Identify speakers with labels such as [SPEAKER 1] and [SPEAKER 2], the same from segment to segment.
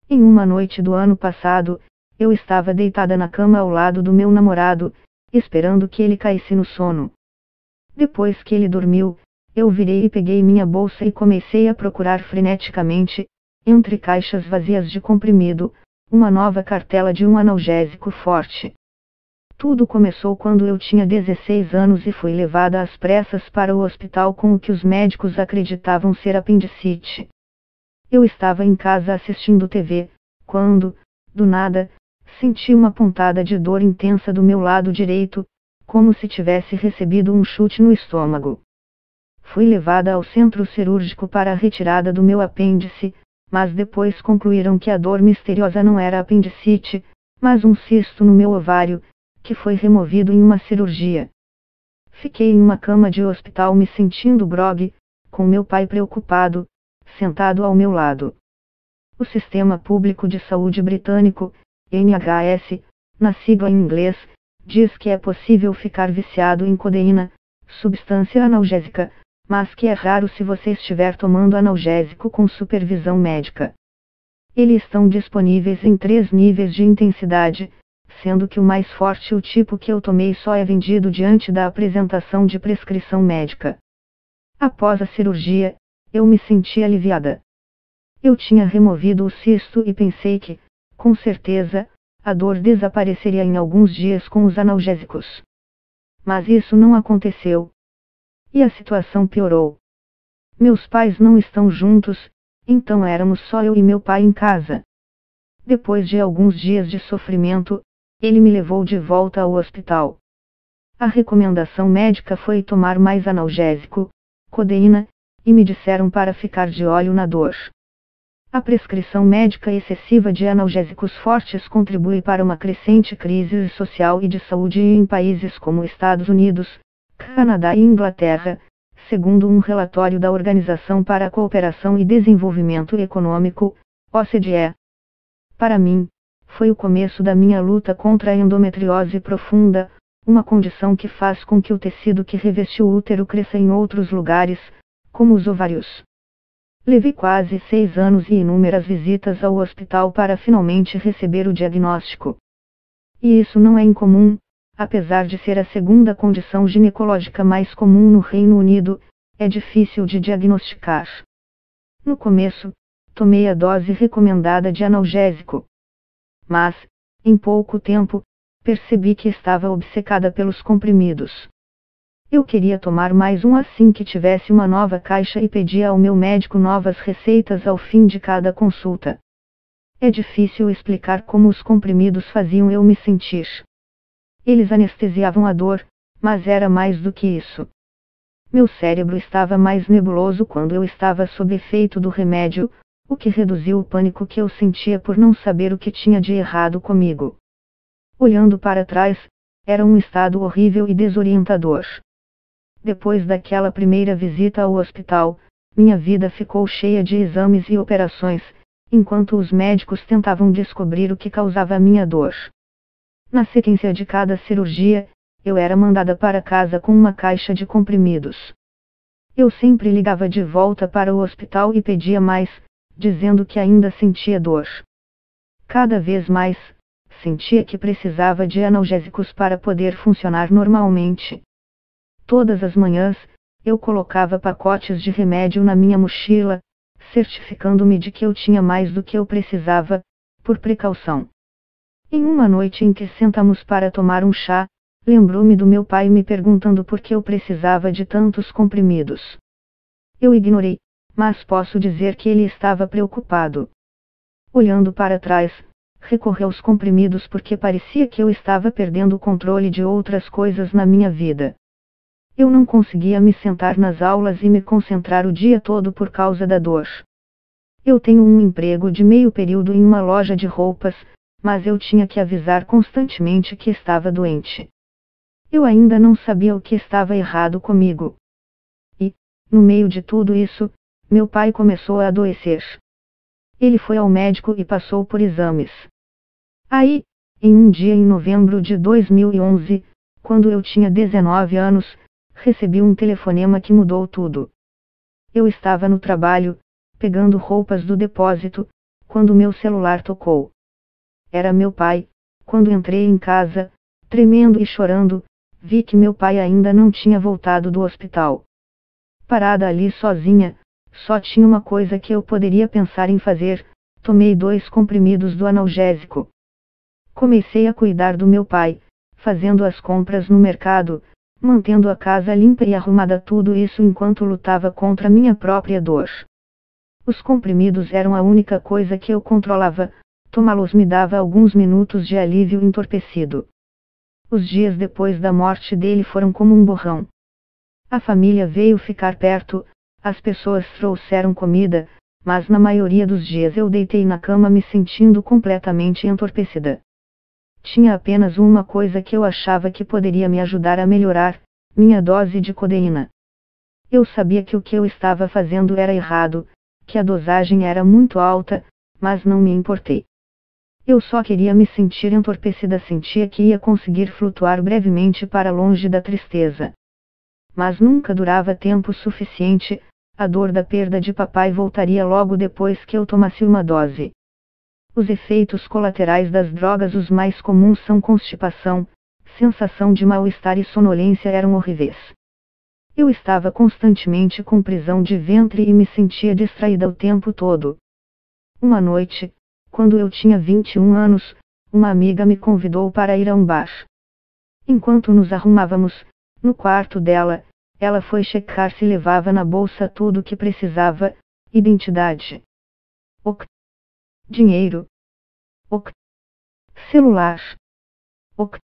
[SPEAKER 1] Em uma noite do ano passado, eu estava deitada na cama ao lado do meu namorado, esperando que ele caísse no sono. Depois que ele dormiu, eu virei e peguei minha bolsa e comecei a procurar freneticamente, entre caixas vazias de comprimido, uma nova cartela de um analgésico forte. Tudo começou quando eu tinha 16 anos e fui levada às pressas para o hospital com o que os médicos acreditavam ser apendicite. Eu estava em casa assistindo TV, quando, do nada, senti uma pontada de dor intensa do meu lado direito, como se tivesse recebido um chute no estômago. Fui levada ao centro cirúrgico para a retirada do meu apêndice, mas depois concluíram que a dor misteriosa não era apendicite, mas um cisto no meu ovário, que foi removido em uma cirurgia. Fiquei em uma cama de hospital me sentindo grogue, com meu pai preocupado, sentado ao meu lado. O Sistema Público de Saúde Britânico, NHS, na sigla em inglês, diz que é possível ficar viciado em codeína, substância analgésica, mas que é raro se você estiver tomando analgésico com supervisão médica. Eles estão disponíveis em 3 níveis de intensidade, sendo que o mais forte, o tipo que eu tomei, só é vendido diante da apresentação de prescrição médica. Após a cirurgia, eu me senti aliviada. Eu tinha removido o cisto e pensei que, com certeza, a dor desapareceria em alguns dias com os analgésicos. Mas isso não aconteceu. E a situação piorou. Meus pais não estão juntos, então éramos só eu e meu pai em casa. Depois de alguns dias de sofrimento, ele me levou de volta ao hospital. A recomendação médica foi tomar mais analgésico, codeína, e me disseram para ficar de olho na dor. A prescrição médica excessiva de analgésicos fortes contribui para uma crescente crise social e de saúde em países como Estados Unidos, Canadá e Inglaterra, segundo um relatório da Organização para a Cooperação e Desenvolvimento Econômico, OCDE. Para mim, foi o começo da minha luta contra a endometriose profunda, uma condição que faz com que o tecido que reveste o útero cresça em outros lugares, como os ovários. Levei quase 6 anos e inúmeras visitas ao hospital para finalmente receber o diagnóstico. E isso não é incomum, apesar de ser a segunda condição ginecológica mais comum no Reino Unido, é difícil de diagnosticar. No começo, tomei a dose recomendada de analgésico. Mas, em pouco tempo, percebi que estava obcecada pelos comprimidos. Eu queria tomar mais um assim que tivesse uma nova caixa e pedia ao meu médico novas receitas ao fim de cada consulta. É difícil explicar como os comprimidos faziam eu me sentir. Eles anestesiavam a dor, mas era mais do que isso. Meu cérebro estava mais nebuloso quando eu estava sob efeito do remédio, o que reduziu o pânico que eu sentia por não saber o que tinha de errado comigo. Olhando para trás, era um estado horrível e desorientador. Depois daquela primeira visita ao hospital, minha vida ficou cheia de exames e operações, enquanto os médicos tentavam descobrir o que causava a minha dor. Na sequência de cada cirurgia, eu era mandada para casa com uma caixa de comprimidos. Eu sempre ligava de volta para o hospital e pedia mais, dizendo que ainda sentia dor. Cada vez mais, sentia que precisava de analgésicos para poder funcionar normalmente. Todas as manhãs, eu colocava pacotes de remédio na minha mochila, certificando-me de que eu tinha mais do que eu precisava, por precaução. Em uma noite em que sentamos para tomar um chá, lembrou-me do meu pai me perguntando por que eu precisava de tantos comprimidos. Eu ignorei, mas posso dizer que ele estava preocupado. Olhando para trás, recorri aos comprimidos porque parecia que eu estava perdendo o controle de outras coisas na minha vida. Eu não conseguia me sentar nas aulas e me concentrar o dia todo por causa da dor. Eu tenho um emprego de meio período em uma loja de roupas, mas eu tinha que avisar constantemente que estava doente. Eu ainda não sabia o que estava errado comigo. E, no meio de tudo isso, meu pai começou a adoecer. Ele foi ao médico e passou por exames. Aí, em um dia em novembro de 2011, quando eu tinha 19 anos, recebi um telefonema que mudou tudo. Eu estava no trabalho, pegando roupas do depósito, quando meu celular tocou. Era meu pai. Quando entrei em casa, tremendo e chorando, vi que meu pai ainda não tinha voltado do hospital. Parada ali sozinha, só tinha uma coisa que eu poderia pensar em fazer: tomei 2 comprimidos do analgésico. Comecei a cuidar do meu pai, fazendo as compras no mercado, mantendo a casa limpa e arrumada, tudo isso enquanto lutava contra minha própria dor. Os comprimidos eram a única coisa que eu controlava, tomá-los me dava alguns minutos de alívio entorpecido. Os dias depois da morte dele foram como um borrão. A família veio ficar perto, as pessoas trouxeram comida, mas na maioria dos dias eu deitei na cama me sentindo completamente entorpecida. Tinha apenas uma coisa que eu achava que poderia me ajudar a melhorar: minha dose de codeína. Eu sabia que o que eu estava fazendo era errado, que a dosagem era muito alta, mas não me importei. Eu só queria me sentir entorpecida, sentia que ia conseguir flutuar brevemente para longe da tristeza. Mas nunca durava tempo suficiente, a dor da perda de papai voltaria logo depois que eu tomasse uma dose. Os efeitos colaterais das drogas, os mais comuns, são constipação, sensação de mal-estar e sonolência, eram horríveis. Eu estava constantemente com prisão de ventre e me sentia distraída o tempo todo. Uma noite, quando eu tinha 21 anos, uma amiga me convidou para ir a um bar. Enquanto nos arrumávamos, no quarto dela, ela foi checar se levava na bolsa tudo o que precisava: identidade, ok, dinheiro, ok, celular, ok.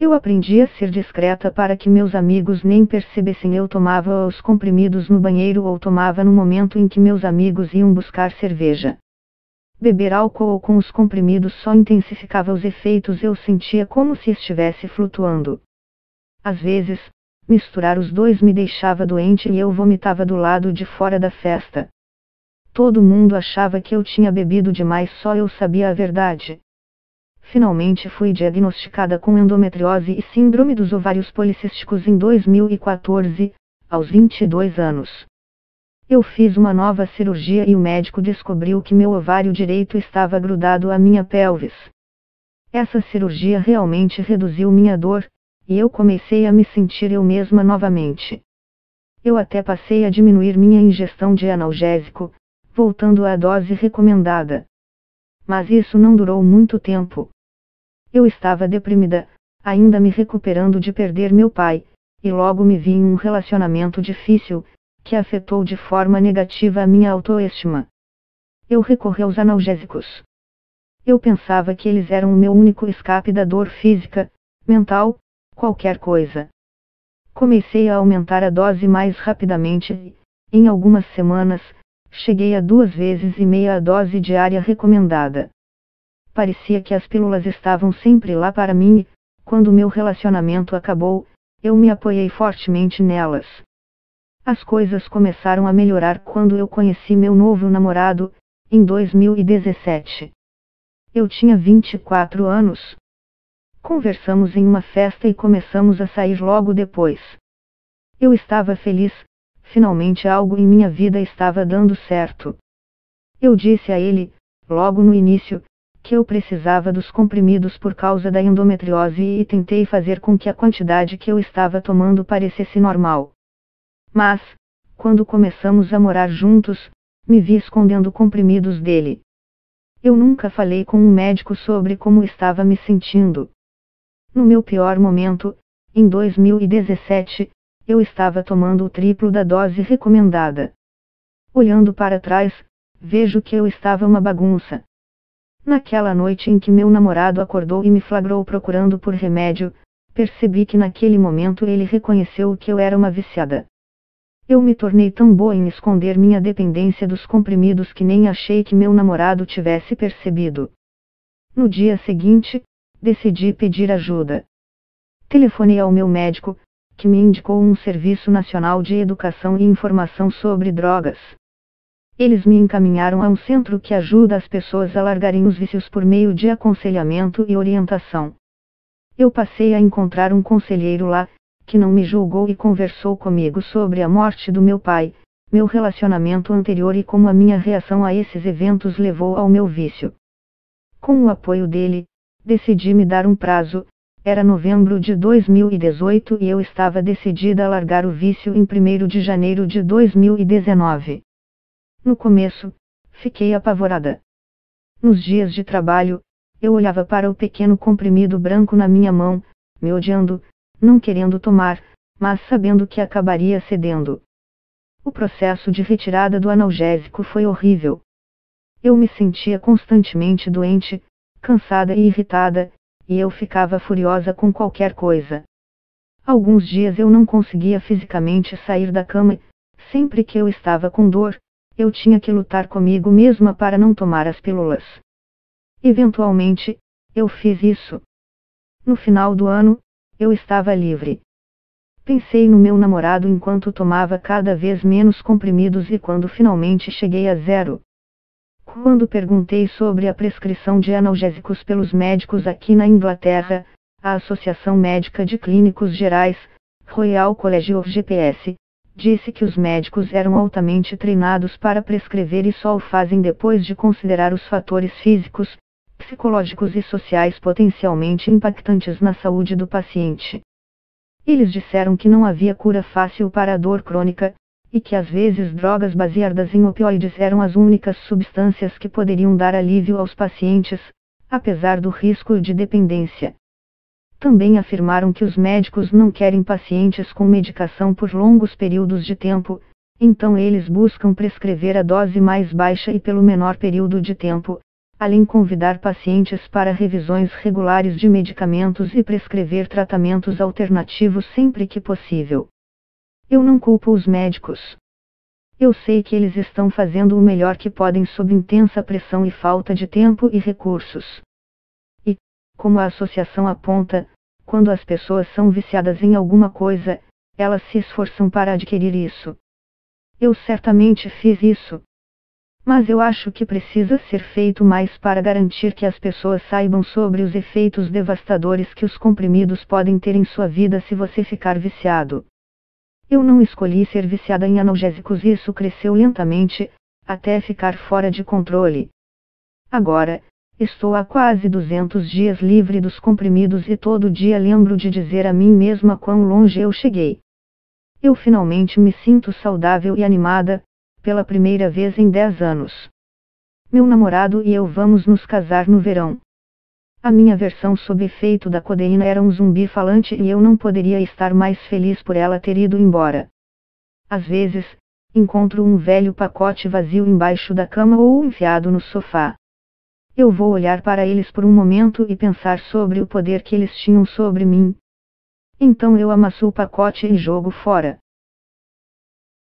[SPEAKER 1] Eu aprendi a ser discreta para que meus amigos nem percebessem. Eu tomava os comprimidos no banheiro ou tomava no momento em que meus amigos iam buscar cerveja. Beber álcool com os comprimidos só intensificava os efeitos, eu sentia como se estivesse flutuando. Às vezes, misturar os dois me deixava doente e eu vomitava do lado de fora da festa. Todo mundo achava que eu tinha bebido demais, só eu sabia a verdade. Finalmente fui diagnosticada com endometriose e síndrome dos ovários policísticos em 2014, aos 22 anos. Eu fiz uma nova cirurgia e o médico descobriu que meu ovário direito estava grudado à minha pelvis. Essa cirurgia realmente reduziu minha dor, e eu comecei a me sentir eu mesma novamente. Eu até passei a diminuir minha ingestão de analgésico, voltando à dose recomendada. Mas isso não durou muito tempo. Eu estava deprimida, ainda me recuperando de perder meu pai, e logo me vi em um relacionamento difícil, que afetou de forma negativa a minha autoestima. Eu recorri aos analgésicos. Eu pensava que eles eram o meu único escape da dor física, mental, qualquer coisa. Comecei a aumentar a dose mais rapidamente e, em algumas semanas, cheguei a 2,5 vezes a dose diária recomendada. Parecia que as pílulas estavam sempre lá para mim e, quando meu relacionamento acabou, eu me apoiei fortemente nelas. As coisas começaram a melhorar quando eu conheci meu novo namorado, em 2017. Eu tinha 24 anos. Conversamos em uma festa e começamos a sair logo depois. Eu estava feliz, finalmente algo em minha vida estava dando certo. Eu disse a ele, logo no início, que eu precisava dos comprimidos por causa da endometriose e tentei fazer com que a quantidade que eu estava tomando parecesse normal. Mas, quando começamos a morar juntos, me vi escondendo comprimidos dele. Eu nunca falei com um médico sobre como estava me sentindo. No meu pior momento, em 2017, eu estava tomando o triplo da dose recomendada. Olhando para trás, vejo que eu estava uma bagunça. Naquela noite em que meu namorado acordou e me flagrou procurando por remédio, percebi que naquele momento ele reconheceu que eu era uma viciada. Eu me tornei tão boa em esconder minha dependência dos comprimidos que nem achei que meu namorado tivesse percebido. No dia seguinte, decidi pedir ajuda. Telefonei ao meu médico, que me indicou um Serviço Nacional de Educação e Informação sobre Drogas. Eles me encaminharam a um centro que ajuda as pessoas a largarem os vícios por meio de aconselhamento e orientação. Eu passei a encontrar um conselheiro lá, que não me julgou e conversou comigo sobre a morte do meu pai, meu relacionamento anterior e como a minha reação a esses eventos levou ao meu vício. Com o apoio dele, decidi me dar um prazo. Era novembro de 2018 e eu estava decidida a largar o vício em 1º de janeiro de 2019. No começo, fiquei apavorada. Nos dias de trabalho, eu olhava para o pequeno comprimido branco na minha mão, me odiando, não querendo tomar, mas sabendo que acabaria cedendo. O processo de retirada do analgésico foi horrível. Eu me sentia constantemente doente, cansada e irritada, e eu ficava furiosa com qualquer coisa. Alguns dias eu não conseguia fisicamente sair da cama, sempre que eu estava com dor, eu tinha que lutar comigo mesma para não tomar as pílulas. Eventualmente, eu fiz isso. No final do ano, eu estava livre. Pensei no meu namorado enquanto tomava cada vez menos comprimidos e quando finalmente cheguei a 0. Quando perguntei sobre a prescrição de analgésicos pelos médicos aqui na Inglaterra, a Associação Médica de Clínicos Gerais, Royal College of GPS, disse que os médicos eram altamente treinados para prescrever e só o fazem depois de considerar os fatores físicos, psicológicos e sociais potencialmente impactantes na saúde do paciente. Eles disseram que não havia cura fácil para a dor crônica, e que às vezes drogas baseadas em opioides eram as únicas substâncias que poderiam dar alívio aos pacientes, apesar do risco de dependência. Também afirmaram que os médicos não querem pacientes com medicação por longos períodos de tempo, então eles buscam prescrever a dose mais baixa e pelo menor período de tempo, além de convidar pacientes para revisões regulares de medicamentos e prescrever tratamentos alternativos sempre que possível. Eu não culpo os médicos. Eu sei que eles estão fazendo o melhor que podem sob intensa pressão e falta de tempo e recursos. E, como a associação aponta, quando as pessoas são viciadas em alguma coisa, elas se esforçam para adquirir isso. Eu certamente fiz isso. Mas eu acho que precisa ser feito mais para garantir que as pessoas saibam sobre os efeitos devastadores que os comprimidos podem ter em sua vida se você ficar viciado. Eu não escolhi ser viciada em analgésicos e isso cresceu lentamente, até ficar fora de controle. Agora, estou há quase 200 dias livre dos comprimidos e todo dia lembro de dizer a mim mesma quão longe eu cheguei. Eu finalmente me sinto saudável e animada, pela primeira vez em 10 anos. Meu namorado e eu vamos nos casar no verão. A minha versão sob efeito da codeína era um zumbi falante e eu não poderia estar mais feliz por ela ter ido embora. Às vezes, encontro um velho pacote vazio embaixo da cama ou enfiado no sofá. Eu vou olhar para eles por um momento e pensar sobre o poder que eles tinham sobre mim. Então eu amasso o pacote e jogo fora.